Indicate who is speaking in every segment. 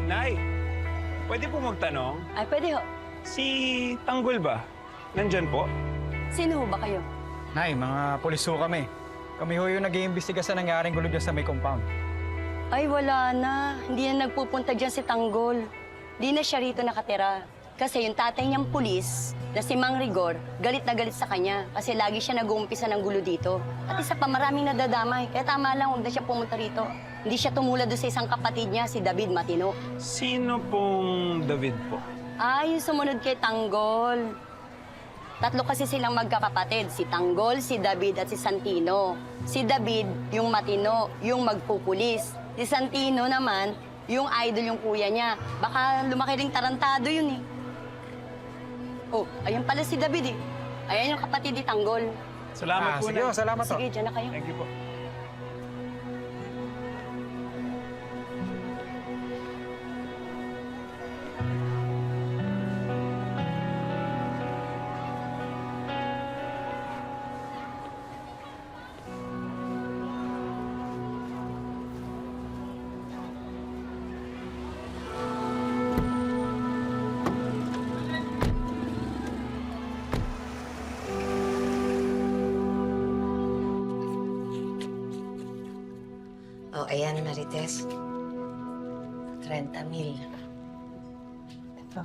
Speaker 1: Nay, pwede po magtanong?
Speaker 2: Ay, pwede ho.
Speaker 1: Si Tanggol ba? Nandyan po?
Speaker 2: Sino ho ba kayo?
Speaker 3: Nay, mga pulis ho kami. Kami ho yung nag-iimbestiga sa nangyaring gulo dyan sa may compound.
Speaker 2: Ay, wala na. Hindi na nagpupunta dyan si Tanggol. Di na siya rito nakatira. Kasi yung tatay niyang pulis, na si Mang Rigor, galit na galit sa kanya. Kasi lagi siya nag-uumpisa ng gulo dito. At isa pa, maraming nadadamay. Kaya tama lang, huwag na siya pumunta rito. Hindi siya tumulad doon sa isang kapatid niya, si David Matino.
Speaker 1: Sino pong David po?
Speaker 2: Ay, yung sumunod kay Tanggol. Tatlo kasi silang magkakapatid, si Tanggol, si David at si Santino. Si David, yung matino, yung magpupulis. Si Santino naman, yung idol yung kuya niya. Baka lumaki ring tarantado yun eh. Oh, ayan pala si David eh. Ayan yung kapatid ni Tanggol.
Speaker 1: Salamat po,
Speaker 3: Sige
Speaker 1: Nay.
Speaker 3: ho, salamat ho.
Speaker 2: Sige, dyan na kayo.
Speaker 1: Thank you po.
Speaker 4: Oh, ayan, Marites. 30,000.
Speaker 5: Ito.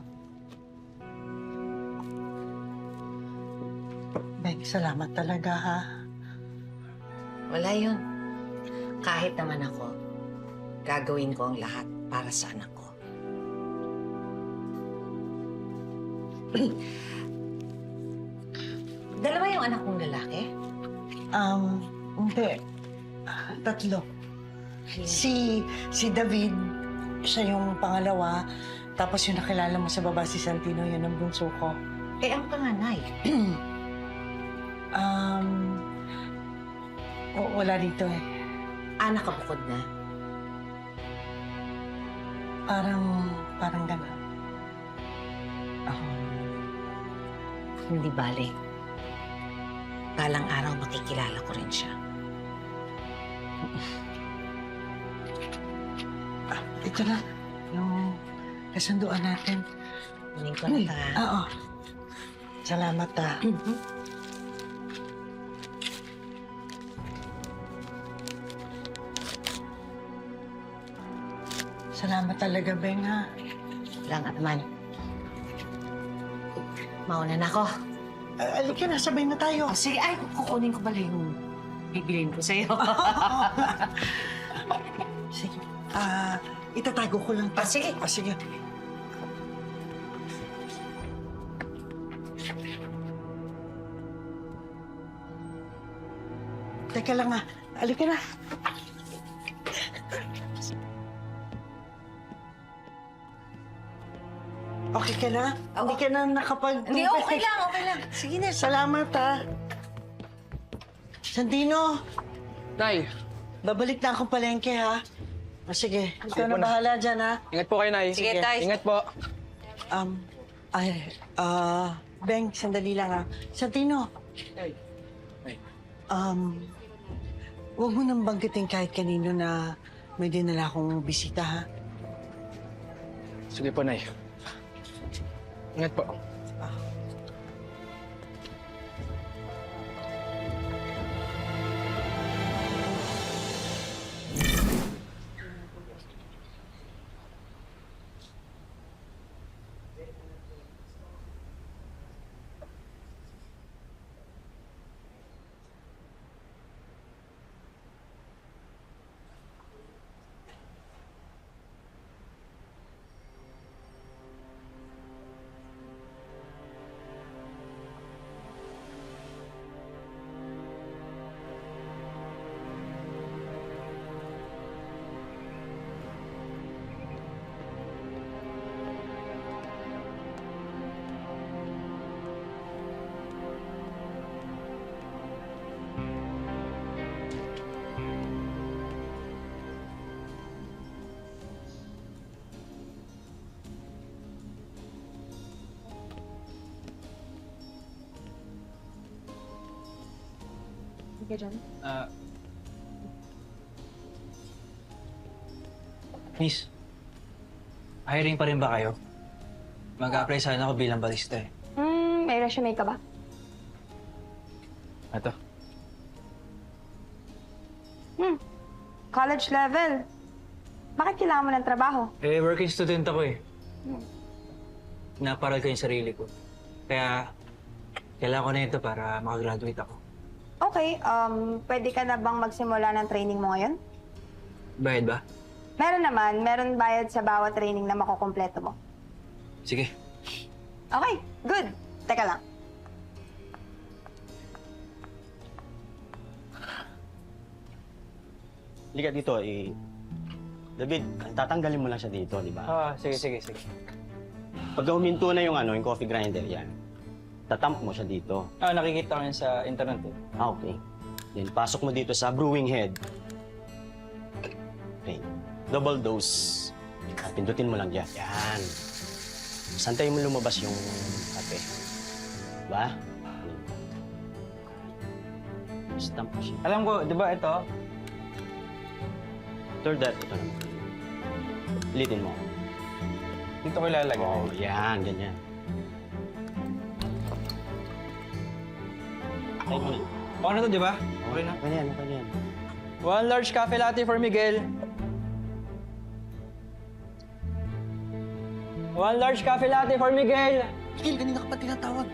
Speaker 5: Beng, salamat talaga, ha?
Speaker 4: Wala yun. Kahit naman ako, gagawin ko ang lahat para sa anak ko. Dalawa yung anak kong lalaki?
Speaker 5: Hindi. Tatlo. Si David, siya yung pangalawa. Tapos yung nakilala mo sa baba, si Santino, yun ang bunso ko.
Speaker 4: Eh, ang panganay.
Speaker 5: Wala dito eh.
Speaker 4: Anak ka bukod na.
Speaker 5: Parang gano'n.
Speaker 4: Hindi bale. Balang araw makikilala ko rin siya.
Speaker 5: Ito na, yung kasunduan natin.
Speaker 4: Kunin ko na ta.
Speaker 5: Oo. Salamat, ha. Salamat talaga, Beng, ha?
Speaker 4: Lang at man. Mauna na ako.
Speaker 5: Alika na, sabay na tayo.
Speaker 4: Oh, sige, ay, kukunin ko pala yung bibilin ko sa'yo.
Speaker 5: Sige. Itatago ko lang to.
Speaker 4: Sige.
Speaker 5: Sige. Teka lang, ha. Alika na. Okay ka na? Hindi ka na nakapag...
Speaker 4: Hindi, okay lang.
Speaker 5: Sige na, salamat, ha. Santino,
Speaker 3: Nay,
Speaker 5: babalik na akong palengke, ha? Sige, ikaw na
Speaker 3: po na.
Speaker 5: bahala dyan, ha?
Speaker 3: ingat po kayo, Nay.
Speaker 4: Sige, Tay.
Speaker 3: Ingat po.
Speaker 5: Beng, sandali lang, ha? Santino,
Speaker 3: Nay.
Speaker 5: huwag mo nang banggitin kahit kanino na may dinala akong bisita, ha?
Speaker 3: Sige po, Nay. Ingat po.
Speaker 6: ka dyan?
Speaker 3: Miss, Hiring pa rin ba kayo? Mag-apply sana ako bilang barista eh.
Speaker 6: May resume ka ba?
Speaker 3: Ito.
Speaker 6: College level. Bakit kailangan mo ng trabaho?
Speaker 3: Eh, working student ako eh. Naparal ko yung sarili ko. Kaya, kailangan ko na ito para makagraduate ako.
Speaker 6: Okay, pwede ka na bang magsimula ng training mo ngayon?
Speaker 3: Bayad ba?
Speaker 6: Meron naman, meron bayad sa bawat training na makukumpleto mo.
Speaker 3: Sige.
Speaker 6: Okay, good. Teka lang.
Speaker 7: Halika dito, David, tatanggalin mo lang siya dito, di ba?
Speaker 3: Sige.
Speaker 7: Pag huminto na yung coffee grinder yan, tatamp mo siya dito.
Speaker 3: Nakikita ko yun sa internet eh.
Speaker 7: Okay. Then, pasok mo dito sa brewing head. Okay. Double dose. Pindutin mo lang dyan. Yan. Santayin mo lumabas yung kape. Diba? Stamp mo siya.
Speaker 3: Alam ko, di ba ito?
Speaker 7: After that, ito naman. Litin mo.
Speaker 3: Dito ko ilalagay.
Speaker 7: Oh, yan. Ganyan. Okay mo na.
Speaker 3: Okay na to, di ba? Okay na.
Speaker 7: Ganyan, ganyan.
Speaker 3: 1 large cafe latte for Miguel. 1 large cafe latte for Miguel.
Speaker 7: Miguel, kanina ka pa tinatawag.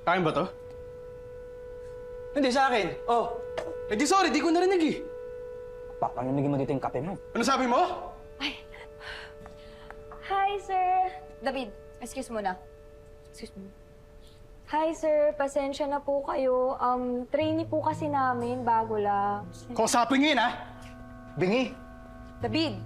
Speaker 8: Akin ba to?
Speaker 3: Hindi sa akin. Oh,
Speaker 8: Eh di sorry, di ko narinig eh.
Speaker 3: papanamigin mo dito yung kape mo.
Speaker 8: Ano sabi mo?
Speaker 6: Hi, sir. David, excuse muna. Excuse me. Hi, sir. Pasensya na po kayo. Trainee po kasi namin, bago lang.
Speaker 8: Kausapin ngayon, ha?
Speaker 3: Bingi.
Speaker 6: David!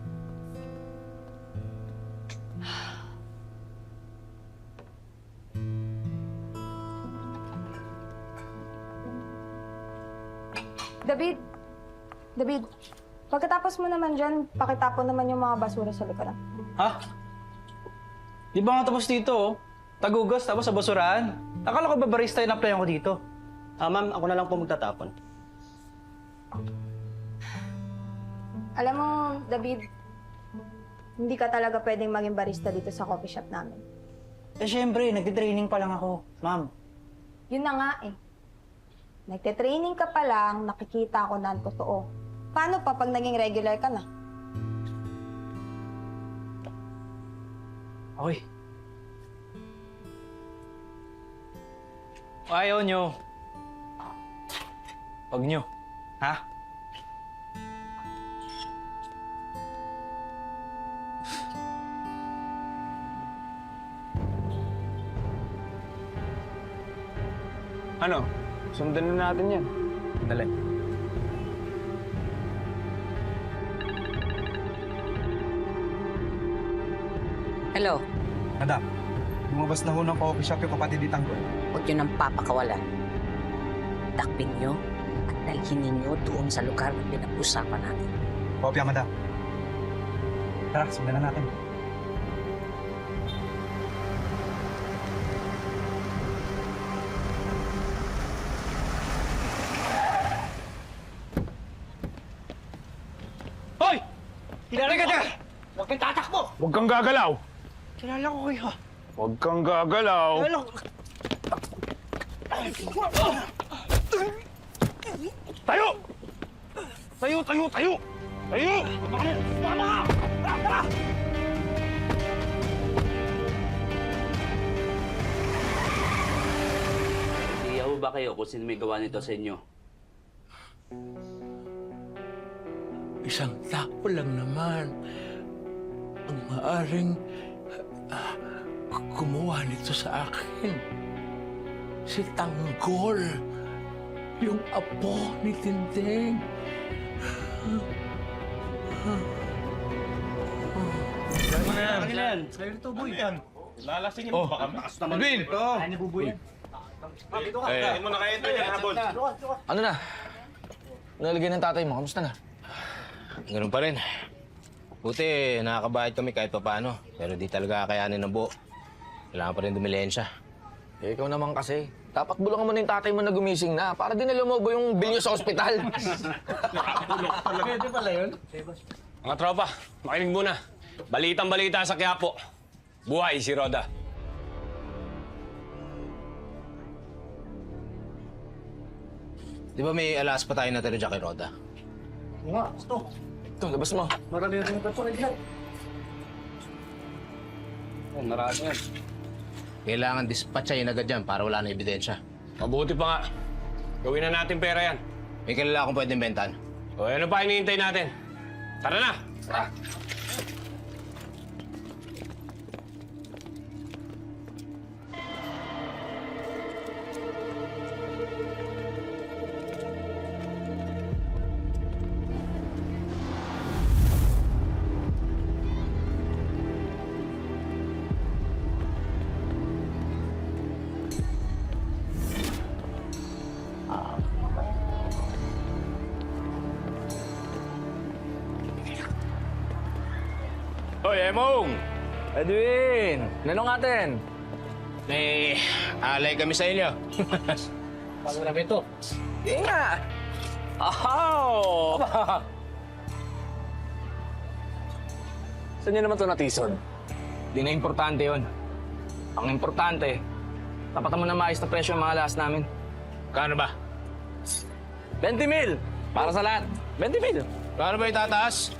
Speaker 6: David, pagkatapos mo naman dyan, pakitapon naman yung mga basura sa likuran.
Speaker 3: Ha? Di ba nga tapos dito, oh? Tagugas, tapos sa basurahan. Akala ko ba barista yung apply ko dito?
Speaker 7: Ma'am, ako na lang po magtatapon.
Speaker 6: Alam mo, David, hindi ka talaga pwedeng maging barista dito sa coffee shop namin.
Speaker 3: Eh, syempre, nagtitraining pa lang ako, ma'am.
Speaker 6: Yun na nga eh. Nagte-training ka pa lang, nakikita ko na ang totoo. Paano pa pag naging regular ka na?
Speaker 3: Okay. Ayaw nyo. Huwag nyo. Ha?
Speaker 1: Ano? Sundan na natin yan.
Speaker 3: Dali.
Speaker 4: Hello,
Speaker 3: Madam, lumabas na ho ng coffee shop yung kapatid ni Tanggol.
Speaker 4: huwag yun ang papakawalan. Takpin nyo at dalhin ninyo doon sa lugar na pinag-usapan natin.
Speaker 3: Kopya, madam. Tara, sundan na natin. Hoy! Teka! Huwag kang tatakbo!
Speaker 1: Huwag kang gagalaw!
Speaker 3: Kilala ko kayo.
Speaker 1: Huwag kang gagalaw! Tayo! Tayo! Tayo!
Speaker 9: Iyaw ba kayo kung sino may gawa nito sa inyo?
Speaker 10: Isang tao lang naman ang maaring gumawa nito sa akin. Si Tanggol, yung apo ni Tinding.
Speaker 11: Ano na? Nalagay ng tatay mo, kamusta na? Ganun pa rin. Buti, nakakabayad kami kahit pa paano. Pero di talaga kakayanin ng buo. Kailangan pa rin dumilensya.
Speaker 12: Eh, ikaw naman kasi.
Speaker 11: Dapat bulungan mo na yung tatay mo na gumising na para din lumobo yung bill nyo sa ospital.
Speaker 3: Pwede pala yun.
Speaker 1: Mga tropa, makinig muna. Balitang-balita sa Quiapo. Buhay si Roda.
Speaker 11: Di ba may alas pa tayo natira dyan kay Roda? Ito, labas mo.
Speaker 3: Marami rin ito rin yan.
Speaker 1: Marami yan.
Speaker 11: Kailangan dispatchayin agad dyan para wala na ebidensya.
Speaker 1: Mabuti pa nga. Gawin na natin pera yan.
Speaker 11: May kilala akong pwedeng bentan.
Speaker 1: O, ano pa hinihintay natin? Tara na! Tara!
Speaker 11: Hoy, Emong!
Speaker 3: Edwin! Nanong atin?
Speaker 11: May alay kami sa inyo.
Speaker 3: Paano na ito? Sige nga! Ahaw! Saan niyo naman ito natison? Di na importante yun. Ang importante, tapat mo na maayos na presyo ang mga last namin.
Speaker 11: Kano ba?
Speaker 3: 20,000! Para sa lahat. 20,000!
Speaker 11: Kano ba itataas?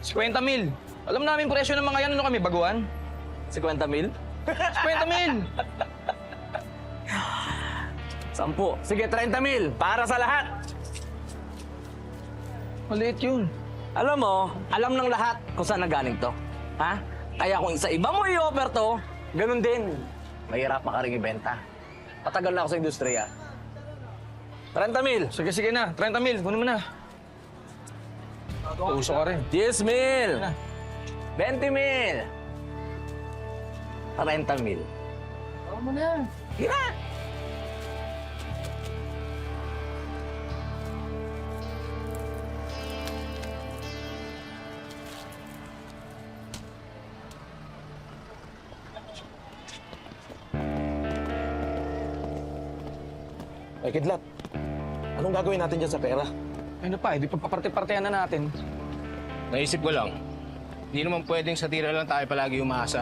Speaker 3: 50,000! Alam namin presyo ng mga yan. Ano kami, baguhan? 50,000? 50,000! 10. Sige, 30,000! Para sa lahat! Maliit yun. Alam mo, alam ng lahat kung saan nagaling to. Ha? Kaya kung sa iba mo i-offer to, ganun din. Mahirap ka rin ibenta. Patagal na ako sa industriya. 30,000!
Speaker 11: Sige, sige na. 30,000. Kunin mo na. Uso ka rin.
Speaker 3: 10,000! 20,000! 30,000. Tawag mo na. Sige na!
Speaker 11: Ay, Kidlat. Anong gagawin natin dyan sa pera?
Speaker 3: Ano pa, hindi pa paparte-partehan na natin.
Speaker 11: Naisip ko lang. Hindi naman pwedeng sa tira lang tayo palagi umaasa.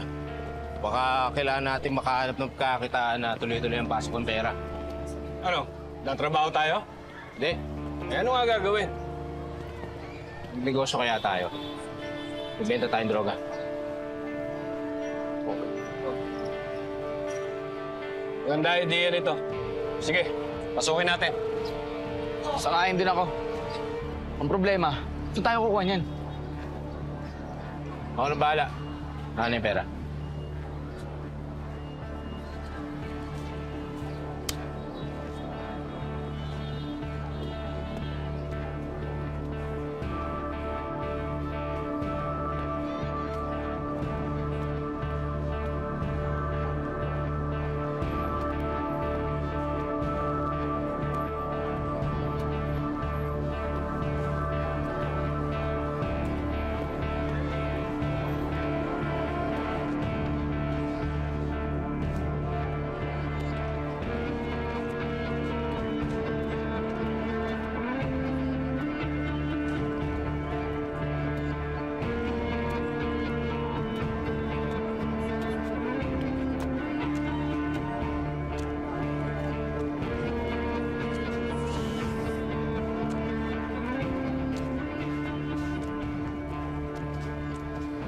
Speaker 11: Baka kailangan natin makahanap ng kakitaan na tuloy-tuloy ang pasok ng pera.
Speaker 1: Ano? Nagtrabaho tayo?
Speaker 11: Hindi.
Speaker 1: Eh, ano nga gagawin?
Speaker 11: Negosyo kaya tayo. Ibenta tayong droga.
Speaker 1: Maganda idea nito. Sige, pasukin natin.
Speaker 3: Sakain din ako. Ang problema, saan tayo kukuha niyan?
Speaker 11: Ako nang bahala. Ano yung pera?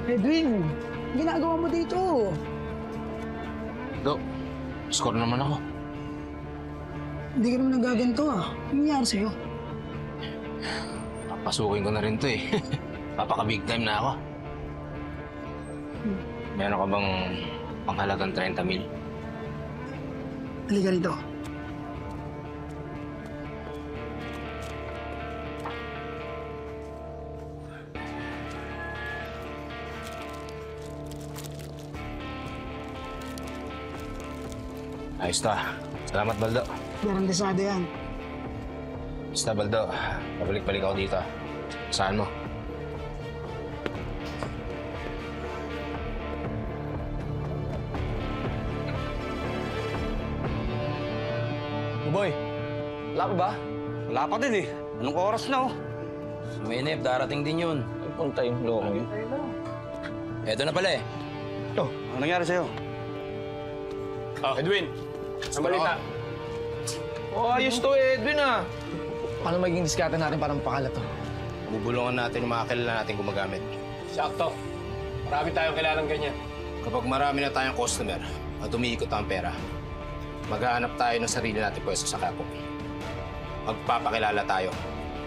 Speaker 5: Edwin, ginagawa mo dito?
Speaker 11: Do, score naman ako.
Speaker 5: Hindi ka naman nagaganto ah. Ano nangyari sa'yo?
Speaker 11: Papasukin ko na rin to eh. Papaka-big time na ako. Meron ka bang panghalagang 30,000?
Speaker 5: Halika rito.
Speaker 11: Ayos to. Salamat, Baldo.
Speaker 5: Garantisado yan.
Speaker 11: Basta, Baldo. Pabalik-balik ako dito. Saan mo?
Speaker 3: boy. Wala pa ba?
Speaker 11: Wala pa din eh. Anong oras na oh?
Speaker 3: Suminip, darating din yun. Punta yung loko yun. Eto na pala eh.
Speaker 11: Oh, anong nangyari sa'yo?
Speaker 1: Edwin, ang balita.
Speaker 11: Oh, ayos to Edwin ah.
Speaker 3: Paano magiging diskarte natin para mapakalat to?
Speaker 11: Bubulungan natin yung mga kilala natin gumagamit.
Speaker 1: Sakto. Marami tayong kilalang ganyan.
Speaker 11: Kapag marami na tayong customer at umiikot ang pera, maghahanap tayo ng sarili natin pwesto sa Quiapo. Magpapakilala tayo.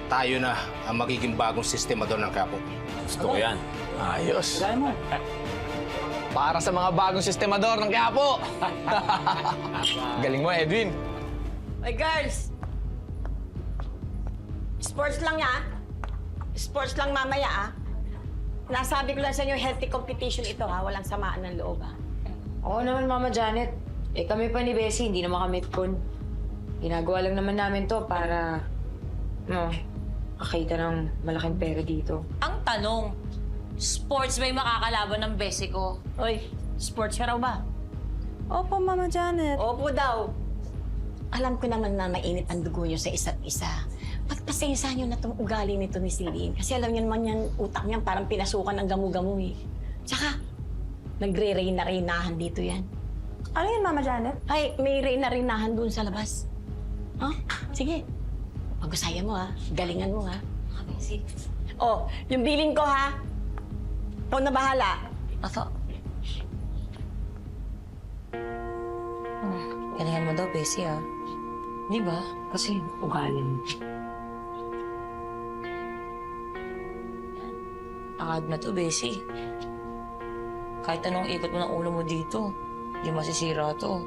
Speaker 11: Tayo na ang magiging bagong sistemador ng Quiapo.
Speaker 3: Gusto ko yan. Ayos. Para sa mga bagong sistemador ng Quiapo. Galing mo, Edwin.
Speaker 2: Hey, girls! Sports lang ya. Sports lang mamaya, ah. Nasabi ko lang sa inyo, healthy competition ito, ha? Walang samaan ng loob, ha?
Speaker 6: Oo naman, Mama Janet. Eh kami pa ni Bessie, hindi naman kami kon. Ginagawa lang naman namin to para, makakita ng malaking pera dito.
Speaker 12: Ang tanong, sports ba yung makakalaban ng bese ko?
Speaker 2: Hoy, sports ka raw ba?
Speaker 6: Opo, Mama Janet.
Speaker 2: Opo daw. Alam ko naman na mainit ang dugo niyo sa isa't isa. Pagpasensya niyo na itong ugali nito ni Celine. Kasi alam niyo naman yan, utak niyan parang pinasukan ng gamu-gamu eh. Tsaka, nagre-reyna-reynahan dito yan.
Speaker 6: Ano yun, Mama Janet?
Speaker 2: Ay, may reyna-reynahan doon sa labas. Ha? Sige. Pag-usaya mo ha. Galingan mo ha.
Speaker 12: Bessie.
Speaker 2: Oh, yung billing ko ha. Ikaw na bahala.
Speaker 12: Ato.
Speaker 6: Galingan mo daw, Bessie, ah. Di ba? Kasi ugali mo. Akad na to, Bessie. Kahit anong ikot mo ng ulo mo dito, di masisira to.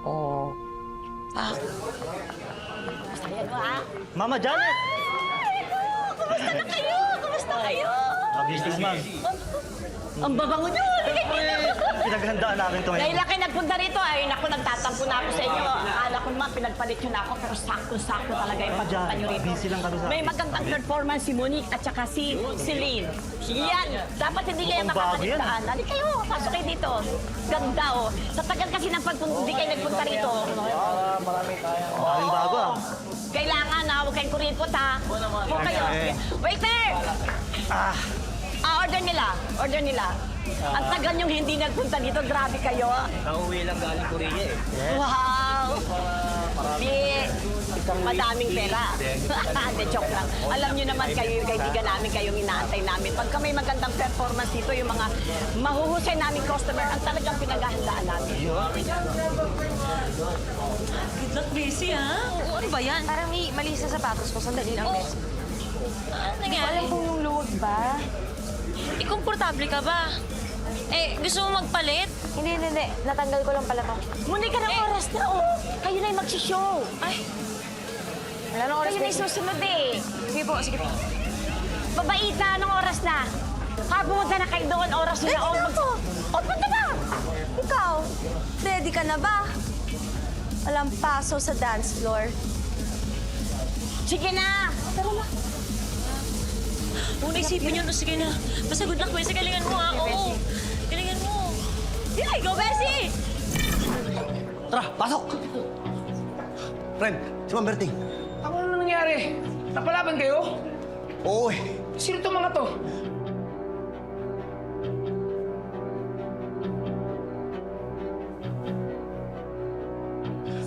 Speaker 6: Oo.
Speaker 2: Ayan mo ha.
Speaker 7: Mama Janet!
Speaker 2: Kumusta na kayo? Kumusta kayo?
Speaker 7: Businessman.
Speaker 2: Ang babango niyo!
Speaker 7: Pinaghandaan namin ito
Speaker 2: Dahil lang kayo nagpunta rito, ay naku, nagtatampo na ako sa inyo. Akala ko naman pinagpalit yun ako, pero sakto-sakto talaga yung pagpunta niyo rito.
Speaker 7: Busy lang kami sa...
Speaker 2: May magandang performance si Monique at saka si Celine. Yan! Dapat hindi kayo makakalitaan. Halika kayo, pasok kayo dito. Ganda oh. Sa tagal kasi ng pagpunta, hindi kayo nagpunta rito.
Speaker 7: Maraming bago ah.
Speaker 2: Kailangan na, huwag kayong kuripot ha. Huwag kayo. Waiter! Order nila. Order nila. Ang tagal yung hindi nagpunta dito, grabe kayo.
Speaker 7: Nauwi lang galing Korea eh.
Speaker 2: Wow! Di, madaming pera. Hindi, joke lang. Alam nyo naman kayo, yung kaibigan namin, kayong inaantay namin. Pagka may magandang performance dito, yung mga mahuhusay naming customer, ang talagang pinaghahandaan namin.
Speaker 12: Good luck, Bessie, ha? Oo, ano ba yan?
Speaker 6: Parang may mali sa sapatos ko. Sandali lang, Bessie.
Speaker 12: Ano nangyari?
Speaker 6: Alam kong yung luwag ba?
Speaker 12: Komportable ka ba? Eh, gusto mo magpalit?
Speaker 6: Hindi. Natanggal ko lang pala to.
Speaker 2: Muna ka ng oras na, oh. Kayo na yung magsishow.
Speaker 12: Ay,
Speaker 6: Wala nang oras,
Speaker 2: Kayo na yung
Speaker 6: Bessie.
Speaker 2: susunod eh.
Speaker 6: Sige po, sige po.
Speaker 2: Babait na, anong oras na? Pumunta na kayo doon, oras nyo na. Punta na!
Speaker 6: Ikaw, ready ka na ba? Walang paso sa dance floor.
Speaker 2: Sige na! Tara na.
Speaker 12: kung naisipin yun, sige na. Basta good luck, Bessie. Galingan mo, ha? Oo. Galingan mo.
Speaker 2: Ay, go, Bessie!
Speaker 7: Tara, pasok! Friend, si Ma'am Berting.
Speaker 3: Ano na nangyari? Napalaban kayo?
Speaker 7: Oo eh.
Speaker 3: Sino itong mga to?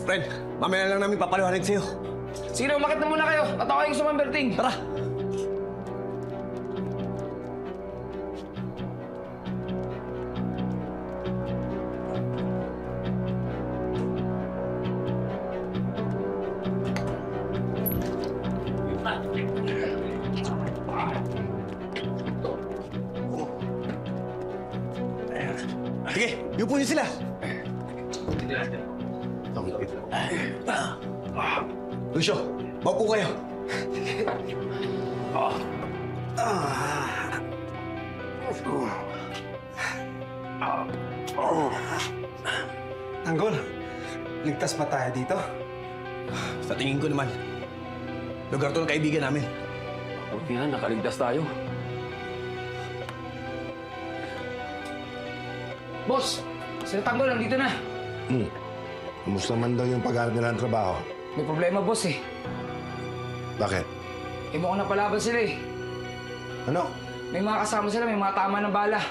Speaker 7: Friend, mamaya lang namin papaliwanag sa'yo.
Speaker 3: Sige na, umakit na muna kayo. Tatawain ko sa Ma'am Berting.
Speaker 7: Tara! Sige, yupo niyo sila. Lucio, maupo kayo.
Speaker 8: Tanggol, ligtas pa tayo dito?
Speaker 7: Sa tingin ko naman, lugar to ng kaibigan namin.
Speaker 3: Buti nga, nakaligtas tayo. Boss, si Tanggol nandito na.
Speaker 13: Kumusta man daw yung pag-aaral nila ng trabaho?
Speaker 3: May problema, boss eh.
Speaker 8: Bakit?
Speaker 3: Eh mukhang napalaban sila eh.
Speaker 8: Ano?
Speaker 3: May mga kasama sila, may mga tama ng bala.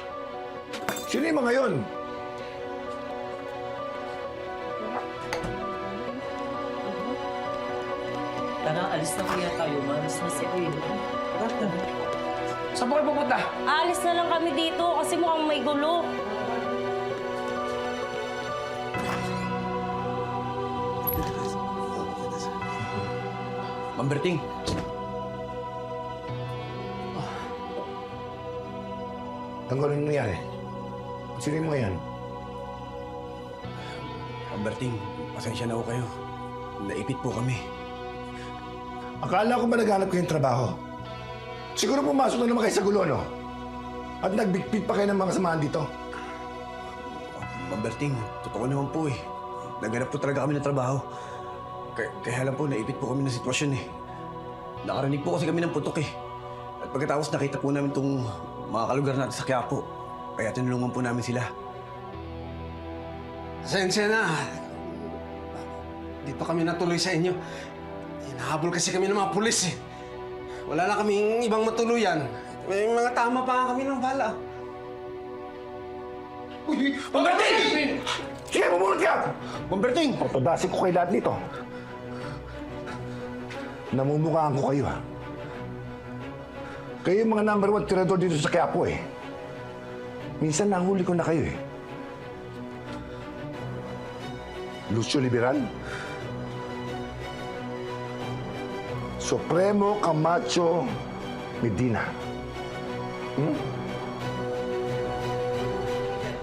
Speaker 8: Sino yung mga yun?
Speaker 12: Tara, alis na kaya tayo. Malis na si Kuya.
Speaker 3: Saan po kayo pupunta?
Speaker 12: Alis na lang kami dito kasi mukhang may gulo.
Speaker 7: Ma'am Berting.
Speaker 8: Tanggol, ano nangyari? Sino yung mga yan?
Speaker 7: Ma'am Berting, pasensya na ho kayo. Naipit po kami.
Speaker 8: Akala ko ba naghanap kayong trabaho? Siguro pumasok na naman kayo sa gulo, no? At nagbigpit pa kayo ng mga samahan dito.
Speaker 7: Ma'am Berting, totoo naman po eh. Naghanap po talaga kami ng trabaho. Kaya lang po, naipit po kami ng sitwasyon eh. Nakarinig po kasi kami ng putok eh. At pagkatapos nakita po namin itong mga kalugar natin sa Quiapo. Kaya tinulungan po namin sila.
Speaker 13: Pasensya na. Di pa kami natuloy sa inyo. Hinahabol kasi kami ng mga pulis eh. Wala na kaming ibang matuluyan. May mga tama pa kami ng bala.
Speaker 8: Uy! Pamberting! Sige, bumunod ka! Pamberting! Papadasin ko kay lahat nito. Namumukhaan ko kayo, ha? Kayo yung mga number 1 tirador dito sa Quiapo, eh. Minsan nahuli ko na kayo, eh. Lucio Liberal, Supremo Camacho Medina.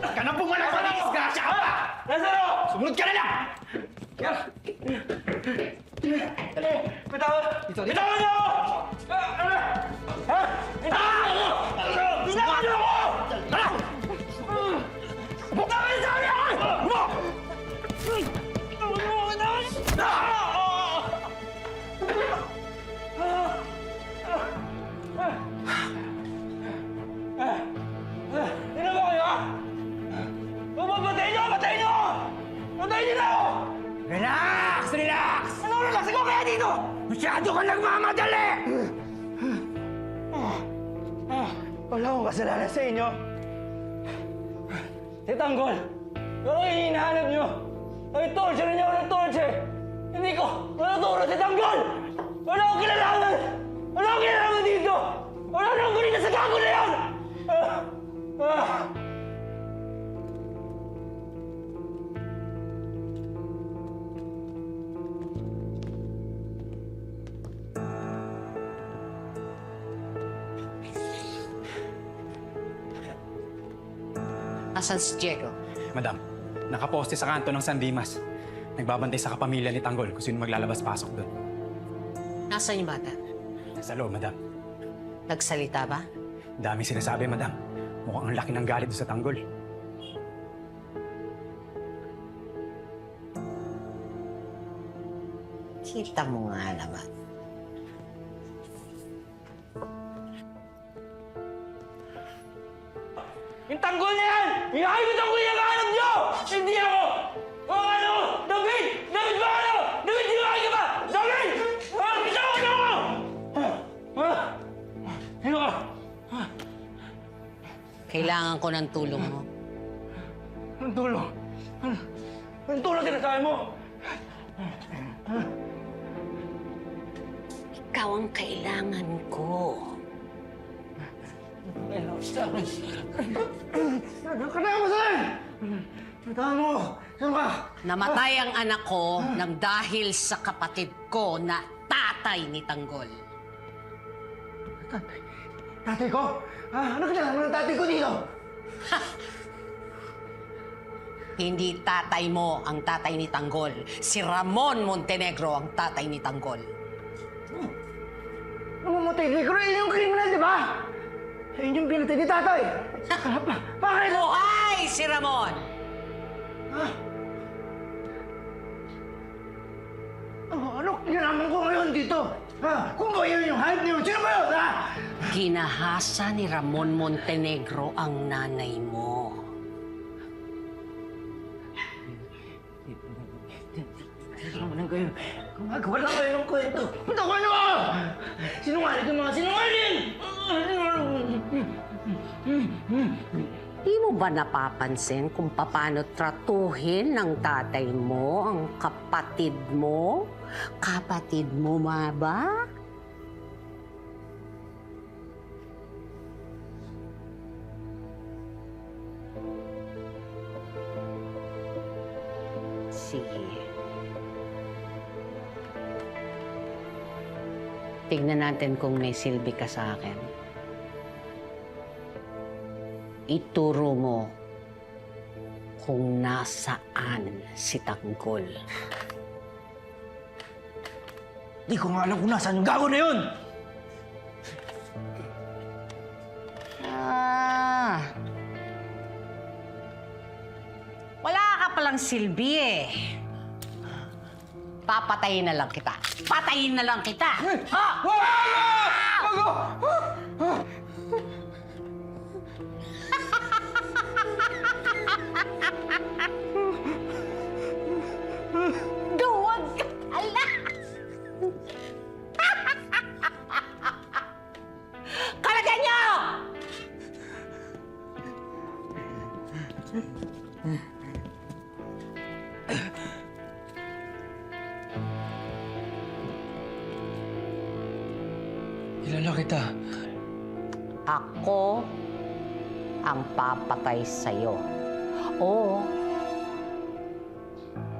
Speaker 3: Ka na pumalak pa ng isgasya ka ba? Lazaro! Sumunod ka na lang! Bitawan! Bitawan niyo ako! Ha? Bitawan niyo ako! Bitawan niyo ako! Bitawan niyo sa akin! Sino ba kayo? Patayin niyo! Patayin niyo! Patayin niyo na ako! Relax! Relax! Ano relax? Ikaw kaya dito? Masyado ka nagmamadali! Wala akong kasalanan sa inyo. Si Tanggol, ano yung hinahanap niyo? Ay, torture niyo ako ng torture! Hindi ko natuturo si Tanggol! Wala akong kilalaman! Wala akong kilalaman dito! Wala akong kunin sa gago na yan!
Speaker 4: Asan si Diego?
Speaker 14: Madam, nakaposte sa kanto ng San Dimas. Nagbabantay sa kapamilya ni Tanggol kung sino maglalabas-pasok doon.
Speaker 4: Nasaan yung bata?
Speaker 14: Sa loob, madam.
Speaker 4: Nagsalita ba?
Speaker 14: Daming sinasabi, madam. Mukhang ang laki ng galit doon sa Tanggol.
Speaker 4: Kita mo nga naman.
Speaker 3: Yung Tanggol na yan! Ihahay mo Tanggol yung kahanap niyo! Hindi ako! O ano? David! David ba ano? David, di ba ka ba? David! Bitaw ka ako! Sino ka?
Speaker 4: Kailangan ko ng tulong mo.
Speaker 3: Anong tulong? Anong tulong sinasabi mo?
Speaker 4: Ikaw ang kailangan ko.
Speaker 3: Kanaya mo sa'yo! Bitawan mo! Sino ka?
Speaker 4: Namatay ang anak ko nang dahil sa kapatid ko na tatay ni Tanggol.
Speaker 3: Tatay ko? Ano kinalaman ng tatay ko dito?
Speaker 4: Hindi tatay mo ang tatay ni Tanggol. Si Ramon Montenegro ang tatay ni Tanggol.
Speaker 3: Montenegro, yun yung kriminal, di ba? Yun yung pinatay ni tatay. Bakit?
Speaker 4: Buhay si Ramon!
Speaker 3: Ano kinalaman ko ngayon dito? Kung ba yun yung hype niyo, sino ba yun?
Speaker 4: Ginahasa ni Ramon Montenegro ang nanay mo.
Speaker 3: Naman kayo. Gumagawa lang kayo ng kwento. Punta ko ano? Sinungaling yung mga sinungaling!
Speaker 4: Di mo ba napapansin kung paano tratuhin ng tatay mo ang kapatid mo? Kapatid mo ba? Sige. Tignan natin kung may silbi ka sa akin. Ituro mo kung nasaan si Tanggol.
Speaker 3: Di ko nga alam kung nasaan yung gago na yun!
Speaker 4: Wala ka palang silbi eh. Papatayin na lang kita. Patayin na lang kita! Ha? Duwag ka pala! Kalagan niyo!
Speaker 3: Kilala kita.
Speaker 4: Ako ang papatay sa'yo. O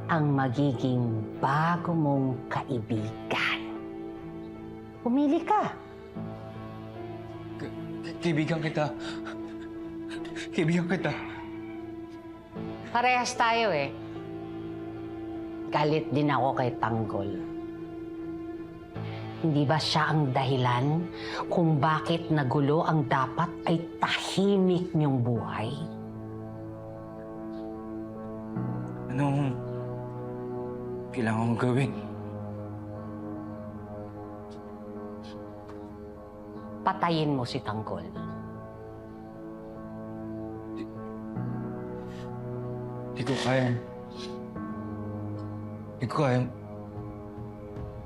Speaker 4: ang magiging bago mong kaibigan. Pumili ka.
Speaker 3: Kaibigan kita. Kaibigan kita.
Speaker 4: Parehas tayo eh. Galit din ako kay Tanggol. Hindi ba siya ang dahilan kung bakit nagulo ang dapat ay tahimik niyong buhay?
Speaker 3: Anong kailangan kong gawin?
Speaker 4: Patayin mo si Tanggol.
Speaker 3: Di ko kaya. Di ko kaya.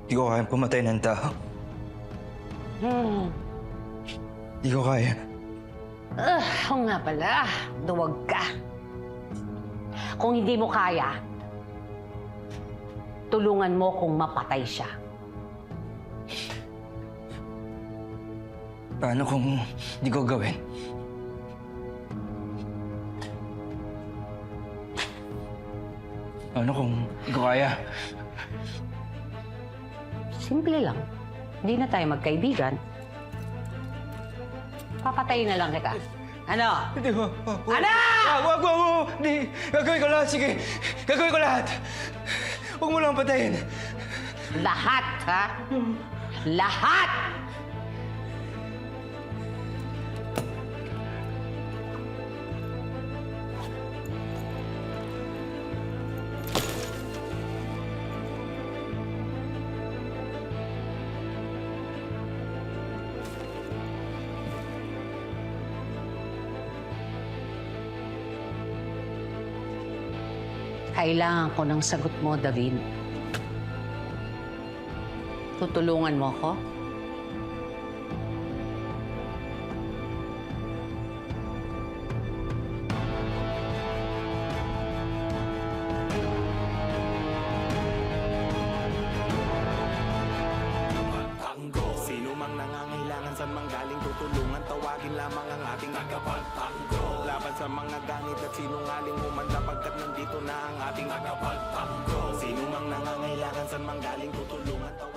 Speaker 3: Di ko kaya pumatay ng tao. Di ko kaya.
Speaker 4: Oo nga pala. Duwag ka. Kung hindi mo kaya, tulungan mo kung mapatay siya.
Speaker 3: Paano kung di ko gawin? Paano kung di ko kaya?
Speaker 4: Simple lang. Hindi na tayo magkaibigan. Papatayin na lang kita. Ano?
Speaker 3: Hindi mo.
Speaker 4: Ano?
Speaker 3: Wag! Hindi. Gagawin ko lahat. Sige. Gagawin ko lahat. Huwag mo lang patayin.
Speaker 4: Lahat, ha? Lahat! Kailangan ko ng sagot mo, David. Tutulungan mo ako?
Speaker 15: Sino mang nangangailangan saan mang galing tutulungan, tawagin lamang ang ating tagapagtanggol. Laban sa mga ganit at sinungaling humanda pagkat nandito na ang ating tagapagtanggol. Sino mang nangangailangan saan mang galing tutulungan, tawagin